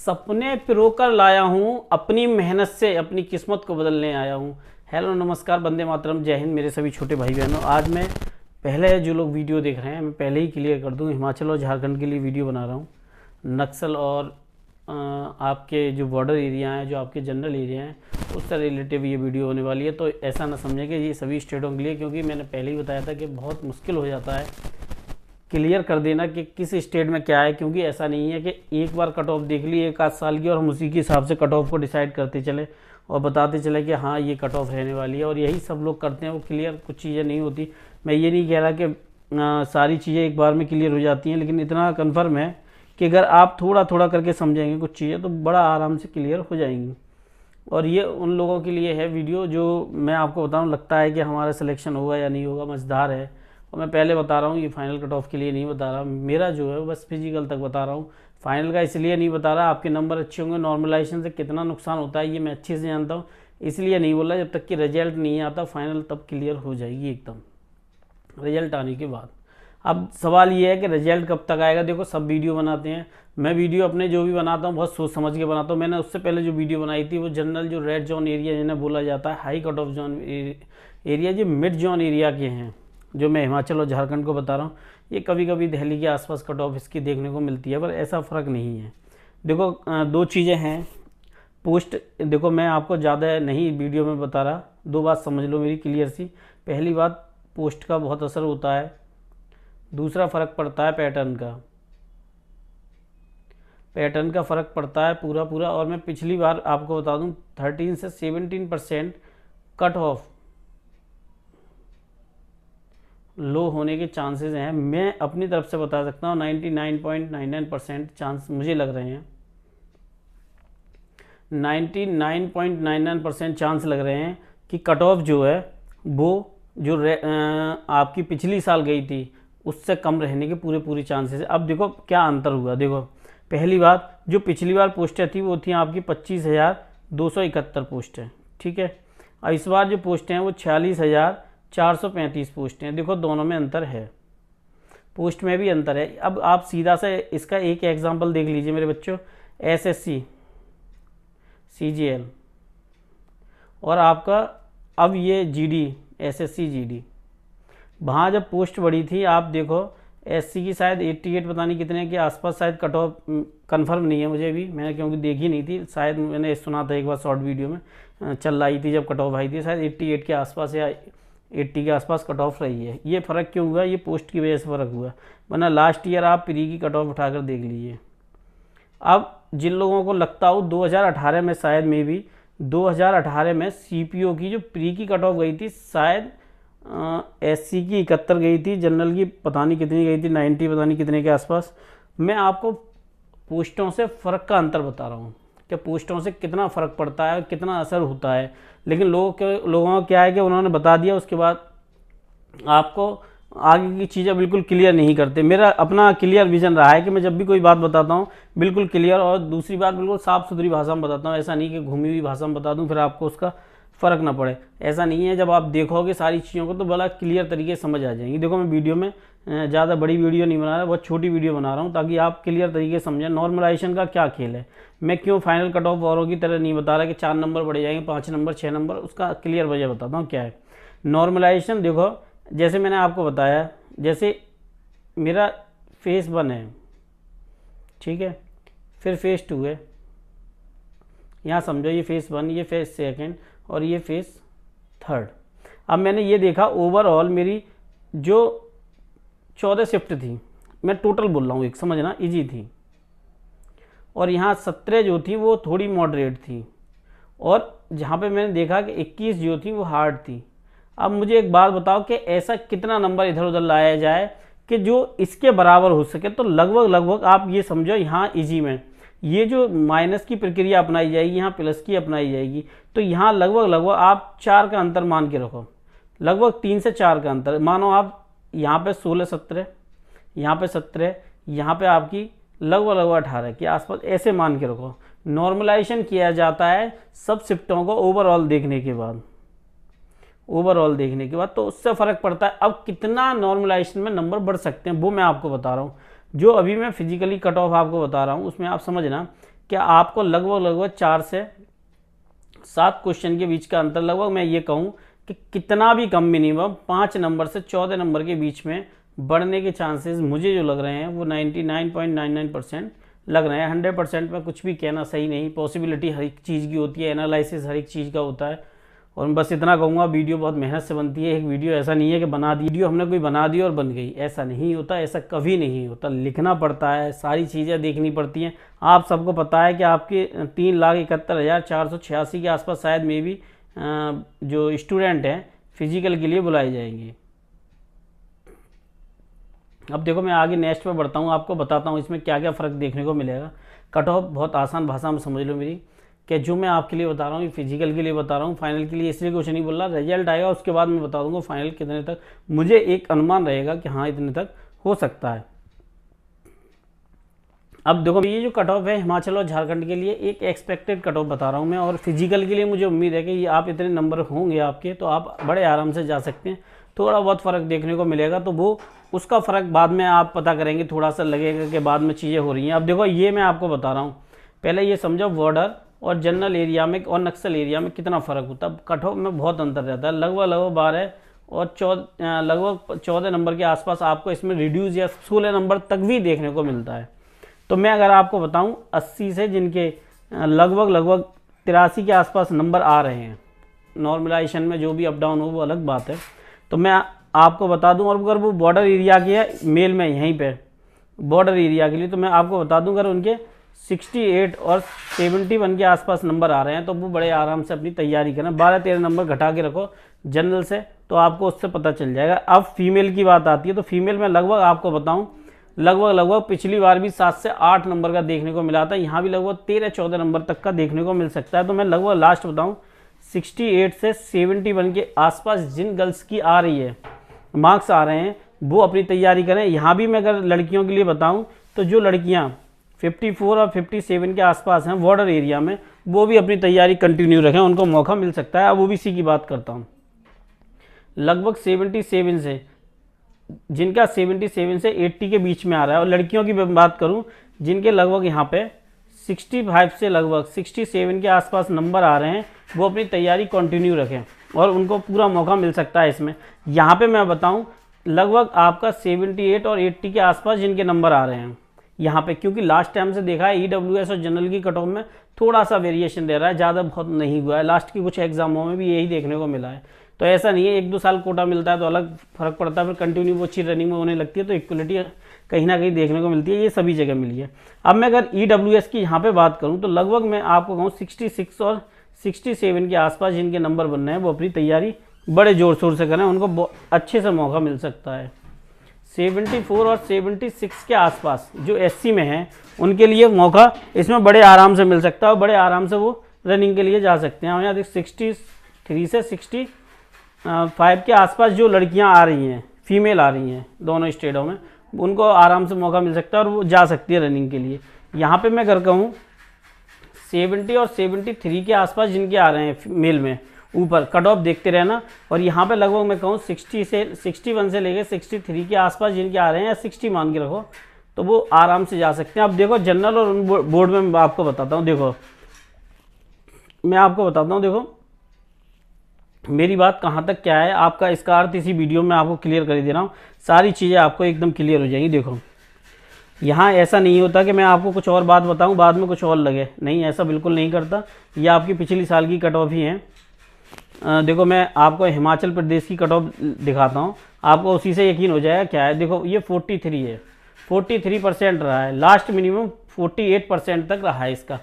सपने पिरो कर लाया हूँ, अपनी मेहनत से अपनी किस्मत को बदलने आया हूँ। हेलो नमस्कार, वंदे मातरम, जय हिंद मेरे सभी छोटे भाई बहनों। आज मैं पहले जो लोग वीडियो देख रहे हैं, मैं पहले ही क्लियर कर दूँ, हिमाचल और झारखंड के लिए वीडियो बना रहा हूँ। नक्सल और आपके जो बॉर्डर एरिया हैं, जो आपके जनरल एरिया हैं, उससे रिलेटिव ये वीडियो होने वाली है। तो ऐसा ना समझें कि ये सभी स्टेटों के लिए, क्योंकि मैंने पहले ही बताया था कि बहुत मुश्किल हो जाता है क्लियर कर देना कि किस स्टेट में क्या है। क्योंकि ऐसा नहीं है कि एक बार कट ऑफ देख ली एक आध साल की और हम उसी के हिसाब से कट ऑफ को डिसाइड करते चले और बताते चले कि हाँ ये कट ऑफ रहने वाली है। और यही सब लोग करते हैं, वो क्लियर कुछ चीज़ें नहीं होती। मैं ये नहीं कह रहा कि सारी चीज़ें एक बार में क्लियर हो जाती हैं, लेकिन इतना कन्फर्म है कि अगर आप थोड़ा थोड़ा करके समझेंगे कुछ चीज़ें तो बड़ा आराम से क्लियर हो जाएंगी। और ये उन लोगों के लिए है वीडियो जो मैं आपको बताऊँ, लगता है कि हमारा सिलेक्शन होगा या नहीं होगा, मज़ेदार है। और मैं पहले बता रहा हूँ, ये फाइनल कट ऑफ के लिए नहीं बता रहा, मेरा जो है बस फिजिकल तक बता रहा हूँ। फाइनल का इसलिए नहीं बता रहा, आपके नंबर अच्छे होंगे, नॉर्मलाइजेशन से कितना नुकसान होता है ये मैं अच्छे से जानता हूँ, इसलिए नहीं बोला। जब तक कि रिजल्ट नहीं आता फाइनल, तब क्लियर हो जाएगी एकदम रिजल्ट आने के बाद। अब सवाल ये है कि रिजल्ट कब तक आएगा। देखो, सब वीडियो बनाते हैं, मैं वीडियो अपने जो भी बनाता हूँ बहुत सोच समझ के बनाता हूँ। मैंने उससे पहले जो वीडियो बनाई थी वो जनरल जो रेड जोन एरिया जिन्हें बोला जाता है, high cut off zone area, जो मिड जोन एरिया के हैं, जो मैं हिमाचल और झारखंड को बता रहा हूँ। ये कभी कभी दिल्ली के आसपास कट ऑफ इसकी देखने को मिलती है, पर ऐसा फ़र्क नहीं है। देखो, दो चीज़ें हैं। पोस्ट, देखो मैं आपको ज़्यादा नहीं वीडियो में बता रहा, दो बात समझ लो मेरी क्लियर सी। पहली बात, पोस्ट का बहुत असर होता है। दूसरा फ़र्क पड़ता है पैटर्न का फ़र्क पड़ता है पूरा। और मैं पिछली बार आपको बता दूं, 13 से 17% कट ऑफ लो होने के चांसेस हैं। मैं अपनी तरफ से बता सकता हूँ 99.99% चांस मुझे लग रहे हैं, 99.99% चांस लग रहे हैं कि कट ऑफ जो है वो जो आपकी पिछली साल गई थी उससे कम रहने के पूरे चांसेस है। अब देखो क्या अंतर हुआ। देखो, पहली बात, जो पिछली बार पोस्टें थी वो थी आपकी 25,271 पोस्टें, ठीक है। और इस बार जो पोस्टें हैं वो 46,435 पोस्टें हैं। देखो दोनों में अंतर है, पोस्ट में भी अंतर है। अब आप सीधा से इसका एक एग्जांपल देख लीजिए मेरे बच्चों, एसएससी सीजीएल और आपका अब ये जीडी, एसएससी जीडी, वहाँ जब पोस्ट बढ़ी थी, आप देखो एससी की शायद 88 पता नहीं कितने के आसपास शायद कट ऑफ, कन्फर्म नहीं है मुझे भी, मैंने क्योंकि देखी नहीं थी, शायद मैंने सुना था एक बार शॉर्ट वीडियो में चल रही थी जब कट ऑफ आई थी, शायद 88 के आसपास या 80 के आसपास कट ऑफ रही है। ये फ़र्क क्यों हुआ? ये पोस्ट की वजह से फ़र्क हुआ, वरना लास्ट ईयर आप प्री की कट ऑफ उठाकर देख लीजिए। अब जिन लोगों को लगता हो 2018 में, शायद मे भी 2018 में सीपीओ की जो प्री की कट ऑफ गई थी, शायद एससी की 71 गई थी, जनरल की पता नहीं कितनी गई थी, 90 पता नहीं कितने के आसपास। मैं आपको पोस्टों से फ़र्क का अंतर बता रहा हूँ कि पोस्टों से कितना फ़र्क पड़ता है, कितना असर होता है। लेकिन लोगों को क्या है कि उन्होंने बता दिया, उसके बाद आपको आगे की चीज़ें बिल्कुल क्लियर नहीं करते। मेरा अपना क्लियर विजन रहा है कि मैं जब भी कोई बात बताता हूँ बिल्कुल क्लियर, और दूसरी बात बिल्कुल साफ़ सुथरी भाषा में बताता हूँ। ऐसा नहीं कि घूमी हुई भाषा में बता दूँ फिर आपको उसका फ़र्क ना पड़े, ऐसा नहीं है। जब आप देखोगे सारी चीज़ों को तो बड़ा क्लियर तरीके से समझ आ जाएंगी। देखो, मैं वीडियो में ज़्यादा बड़ी वीडियो नहीं बना रहा, बहुत छोटी वीडियो बना रहा हूँ ताकि आप क्लियर तरीके से समझें नॉर्मलाइजेशन का क्या खेल है। मैं क्यों फाइनल कट ऑफ औरों की तरह नहीं बता रहा कि 4 नंबर बढ़ जाएंगे, 5 नंबर, 6 नंबर, उसका क्लियर वजह बताता हूँ क्या है नॉर्मलाइजेशन। देखो, जैसे मैंने आपको बताया, जैसे मेरा फेस 1 है, ठीक है, फिर फेस 2 है, यहाँ समझो ये फेस 1, ये फेस 2 और ये फेस 3। अब मैंने ये देखा ओवरऑल मेरी जो 14 शिफ्ट थी, मैं टोटल बोल रहा हूँ, एक समझना इजी थी, और यहाँ 17 जो थी वो थोड़ी मॉडरेट थी, और जहाँ पे मैंने देखा कि 21 जो थी वो हार्ड थी। अब मुझे एक बात बताओ कि ऐसा कितना नंबर इधर उधर लाया जाए कि जो इसके बराबर हो सके। तो लगभग आप ये समझो, यहाँ इजी में ये जो माइनस की प्रक्रिया अपनाई जाएगी, यहाँ प्लस की अपनाई जाएगी, तो यहाँ लगभग आप 4 का अंतर मान के रखो, लगभग 3 से 4 का अंतर मानो। आप यहाँ पे 16, 17, यहाँ पे 17, यहाँ पे आपकी लगभग 18 के आसपास, ऐसे मान के रखो। नॉर्मलाइजेशन किया जाता है सब शिफ्टों को ओवरऑल देखने के बाद, तो उससे फ़र्क पड़ता है। अब कितना नॉर्मलाइजेशन में नंबर बढ़ सकते हैं वो मैं आपको बता रहा हूँ। जो अभी मैं फिजिकली कट ऑफ आपको बता रहा हूँ उसमें आप समझना क्या आपको लगभग लगभग 4 से 7 क्वेश्चन के बीच का अंतर, लगभग मैं ये कहूँ कि कितना भी कम मिनिमम 5 नंबर से 14 नंबर के बीच में बढ़ने के चांसेस मुझे जो लग रहे हैं वो 99.99% लग रहे हैं। 100% में कुछ भी कहना सही नहीं, पॉसिबिलिटी हर एक चीज़ की होती है, एनालिसिस हर एक चीज़ का होता है। और मैं बस इतना कहूँगा, वीडियो बहुत मेहनत से बनती है। एक वीडियो ऐसा नहीं है कि बना दी, वीडियो हमने कोई बना दी और बन गई, ऐसा नहीं होता, ऐसा कभी नहीं होता। लिखना पड़ता है, सारी चीज़ें देखनी पड़ती हैं। आप सबको पता है कि आपके 3,71,486 के आसपास शायद में भी जो स्टूडेंट हैं फिजिकल के लिए बुलाए जाएंगे। अब देखो मैं आगे नेक्स्ट पे बढ़ता हूँ, आपको बताता हूँ इसमें क्या क्या फ़र्क देखने को मिलेगा। कट ऑफ बहुत आसान भाषा में समझ लो मेरी, कि जो मैं आपके लिए बता रहा हूँ ये फिजिकल के लिए बता रहा हूँ, फाइनल के लिए इसलिए कुछ नहीं बोल रहा। रिजल्ट आएगा उसके बाद मैं बता दूंगा फाइनल कितने तक, मुझे एक अनुमान रहेगा कि हाँ इतने तक हो सकता है। अब देखो ये जो कट ऑफ है हिमाचल और झारखंड के लिए एक एक्सपेक्टेड कट ऑफ बता रहा हूँ मैं, और फिजिकल के लिए मुझे उम्मीद है कि ये आप इतने नंबर होंगे आपके, तो आप बड़े आराम से जा सकते हैं। थोड़ा बहुत फ़र्क देखने को मिलेगा, तो वो उसका फ़र्क बाद में आप पता करेंगे, थोड़ा सा लगेगा कि बाद में चीज़ें हो रही हैं। अब देखो ये मैं आपको बता रहा हूँ, पहले ये समझो बॉर्डर और जनरल एरिया में और नक्सल एरिया में कितना फ़र्क होता है। कट ऑफ में बहुत अंतर रहता है, लगभग 12 और 14 नंबर के आसपास आपको इसमें रिड्यूस या 16 नंबर तक भी देखने को मिलता है। तो मैं अगर आपको बताऊं 80 से जिनके लगभग 83 के आसपास नंबर आ रहे हैं, नॉर्मलाइजेशन में जो भी अप डाउन हो वो अलग बात है, तो मैं आपको बता दूं। और अगर वो बॉर्डर एरिया के है मेल में यहीं पे बॉर्डर एरिया के लिए, तो मैं आपको बता दूं अगर उनके 68 और 71 के आसपास नंबर आ रहे हैं तो वो बड़े आराम से अपनी तैयारी करें। 12-13 नंबर घटा के रखो जनरल से, तो आपको उससे पता चल जाएगा। अब फीमेल की बात आती है, तो फीमेल में लगभग आपको बताऊं लगभग पिछली बार भी 7 से 8 नंबर का देखने को मिला था, यहाँ भी लगभग 13-14 नंबर तक का देखने को मिल सकता है। तो मैं लगभग लास्ट बताऊं 68 से 71 के आसपास जिन गर्ल्स की आ रही है मार्क्स आ रहे हैं वो अपनी तैयारी करें। यहाँ भी मैं अगर लड़कियों के लिए बताऊं तो जो लड़कियाँ 54 और 57 के आसपास हैं बॉर्डर एरिया में, वो भी अपनी तैयारी कंटिन्यू रखें, उनको मौका मिल सकता है। अब ओबीसी की बात करता हूँ, लगभग 77 से जिनका 77 से 80 के बीच में आ रहा है। और लड़कियों की बात करूं जिनके लगभग यहाँ पे 65 से लगभग 67 के आसपास नंबर आ रहे हैं, वो अपनी तैयारी कंटिन्यू रखें और उनको पूरा मौका मिल सकता है इसमें। यहाँ पे मैं बताऊं लगभग आपका 78 और 80 के आसपास जिनके नंबर आ रहे हैं यहाँ पे, क्योंकि लास्ट टाइम से देखा है ईडब्ल्यूएस और जनरल की कट ऑफ में थोड़ा सा वेरिएशन दे रहा है, ज़्यादा बहुत नहीं हुआ है। लास्ट की कुछ एग्जामों में भी यही देखने को मिला है। तो ऐसा नहीं है 1-2 साल कोटा मिलता है तो अलग फ़र्क पड़ता है, फिर कंटिन्यू वो अच्छी रनिंग में होने लगती है, तो इक्वलिटी कहीं ना कहीं देखने को मिलती है। ये सभी जगह मिली है। अब मैं अगर ईडब्ल्यूएस की यहाँ पे बात करूँ तो लगभग मैं आपको कहूँ 66 और 67 के आसपास जिनके नंबर बन रहे हैं वो अपनी तैयारी बड़े ज़ोर शोर से करें, उनको अच्छे से मौका मिल सकता है। 74 और 76 के आसपास जो एससी में हैं उनके लिए मौका इसमें बड़े आराम से मिल सकता है और बड़े आराम से वो रनिंग के लिए जा सकते हैं। और यहाँ 63 से 65 के आसपास जो लड़कियां आ रही हैं, फीमेल आ रही हैं दोनों स्टेटों में, उनको आराम से मौका मिल सकता है और वो जा सकती है रनिंग के लिए। यहाँ पे मैं अगर कहूँ 70 और 73 के आसपास जिनके आ रहे हैं मेल में, ऊपर कट ऑफ देखते रहना। और यहाँ पे लगभग मैं कहूँ 61 से लेके 63 के आसपास जिनके आ रहे हैं, या 60 मान के रखो, तो वो आराम से जा सकते हैं। अब देखो जनरल और उन बोर्ड में मैं आपको बताता हूँ, देखो मेरी बात कहाँ तक क्या है, आपका इसका अर्थ इसी वीडियो में आपको क्लियर कर दे रहा हूँ, सारी चीज़ें आपको एकदम क्लियर हो जाएंगी। देखो यहाँ ऐसा नहीं होता कि मैं आपको कुछ और बात बताऊँ बाद में कुछ और लगे, नहीं, ऐसा बिल्कुल नहीं करता। ये आपकी पिछली साल की कट ऑफ ही है। देखो मैं आपको हिमाचल प्रदेश की कट ऑफ दिखाता हूँ, आपको उसी से यकीन हो जाएगा क्या है। देखो ये 43 है, 43% रहा है, लास्ट मिनिमम 48% तक रहा है इसका।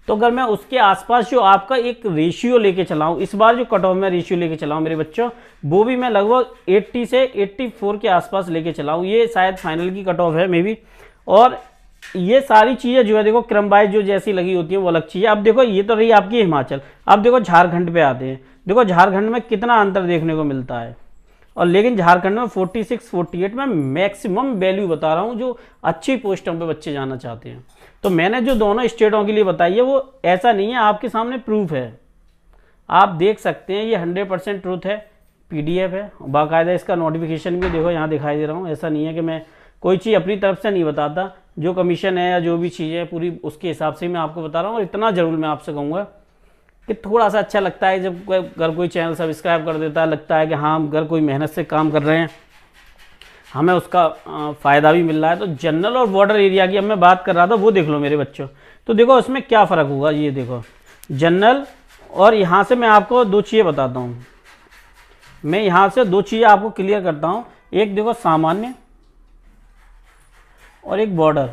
तो अगर मैं उसके आसपास जो आपका एक रेशियो लेके चलाऊँ, इस बार जो कट ऑफ में रेशियो लेके चलाऊँ मेरे बच्चों, वो भी मैं लगभग 80 से 84 के आसपास लेके चलाऊँ। ये शायद फाइनल की कट ऑफ है मे बी। और ये सारी चीज़ें जो है देखो क्रम वाइज जो जैसी लगी होती है वो अलग चीज़ है। अब देखो ये तो रही आपकी हिमाचल, अब देखो झारखंड पे आते हैं। देखो झारखंड में कितना अंतर देखने को मिलता है, और लेकिन झारखंड में 46-48 में मैक्सिमम वैल्यू बता रहा हूँ जो अच्छी पोस्टों पे बच्चे जाना चाहते हैं। तो मैंने जो दोनों स्टेटों के लिए बताई है वो ऐसा नहीं है, आपके सामने प्रूफ है, आप देख सकते हैं, ये 100% ट्रूथ है, PDF है, बाकायदा इसका नोटिफिकेशन भी देखो यहाँ दिखाई दे रहा हूँ। ऐसा नहीं है कि मैं कोई चीज़ अपनी तरफ से नहीं बताता, जो कमीशन है या जो भी चीज़ें है पूरी उसके हिसाब से मैं आपको बता रहा हूँ। और इतना ज़रूर मैं आपसे कहूँगा कि थोड़ा सा अच्छा लगता है जब अगर कोई चैनल सब्सक्राइब कर देता है, लगता है कि हाँ हम अगर कोई मेहनत से काम कर रहे हैं, हमें उसका फ़ायदा भी मिल रहा है। तो जनरल और बॉर्डर एरिया की अब मैं बात कर रहा था, वो देख लो मेरे बच्चों। तो देखो उसमें क्या फ़र्क होगा, ये देखो जनरल, और यहाँ से मैं आपको दो चीज़ें बताता हूँ। मैं यहाँ से दो चीज़ें आपको क्लियर करता हूँ। एक देखो सामान्य और एक बॉर्डर।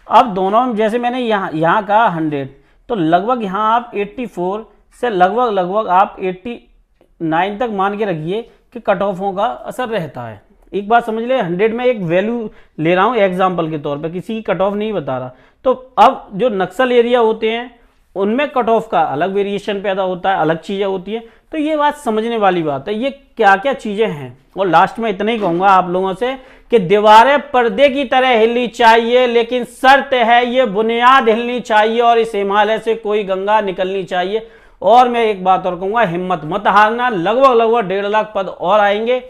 अब दोनों में जैसे मैंने यहाँ कहा 100, तो लगभग यहाँ आप 84 से लगभग आप 89 तक मान के रखिए कि कट ऑफों का असर रहता है। एक बात समझ ले, 100 में एक वैल्यू ले रहा हूँ एग्जाम्पल के तौर पे, किसी की कट ऑफ नहीं बता रहा। तो अब जो नक्सल एरिया होते हैं उनमें कट ऑफ का अलग वेरिएशन पैदा होता है, अलग चीज़ें होती हैं। तो ये बात समझने वाली बात है, ये क्या क्या चीज़ें हैं। और लास्ट में इतना ही कहूँगा आप लोगों से कि दीवारें पर्दे की तरह हिलनी चाहिए, लेकिन शर्त है ये बुनियाद हिलनी चाहिए और इस हिमालय से कोई गंगा निकलनी चाहिए। और मैं एक बात और कहूँगा, हिम्मत मत हारना, लगभग 1.5 लाख पद और आएंगे।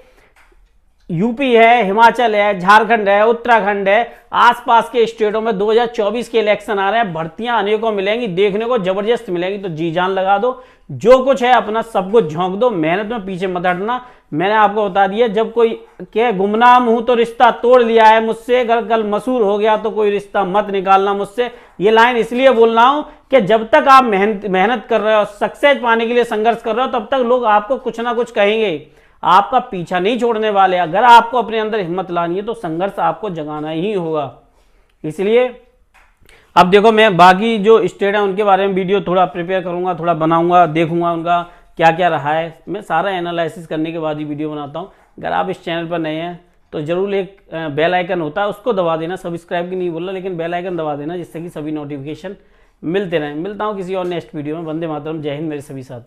यूपी है, हिमाचल है, झारखंड है, उत्तराखंड है, आसपास के स्टेटों में 2024 के इलेक्शन आ रहे हैं, भर्तियां अनेकों मिलेंगी, देखने को जबरदस्त मिलेंगी। तो जी जान लगा दो, जो कुछ है अपना सब कुछ झोंक दो, मेहनत में पीछे मत हटना। मैंने आपको बता दिया, जब कोई के गुमनाम हूं तो रिश्ता तोड़ लिया है मुझसे, अगर कल मशहूर हो गया तो कोई रिश्ता मत निकालना मुझसे। ये लाइन इसलिए बोल रहा हूं कि जब तक आप मेहनत कर रहे हो, सक्सेस पाने के लिए संघर्ष कर रहे हो, तब तक लोग आपको कुछ ना कुछ कहेंगे, आपका पीछा नहीं छोड़ने वाले। अगर आपको अपने अंदर हिम्मत लानी है तो संघर्ष आपको जगाना ही होगा। इसलिए अब देखो, मैं बाकी जो स्टेट है उनके बारे में वीडियो थोड़ा प्रिपेयर करूंगा, थोड़ा बनाऊंगा, देखूंगा उनका क्या क्या रहा है। मैं सारा एनालिसिस करने के बाद ही वीडियो बनाता हूं। अगर आप इस चैनल पर नए हैं तो जरूर एक बेल आइकन होता है, उसको दबा देना। सब्सक्राइब की नहीं बोल रहा, लेकिन बेल आइकन दबा देना, जिससे कि सभी नोटिफिकेशन मिलते रहें। मिलता हूँ किसी और नेक्स्ट वीडियो में। वंदे मातरम, जय हिंद मेरे सभी साथी।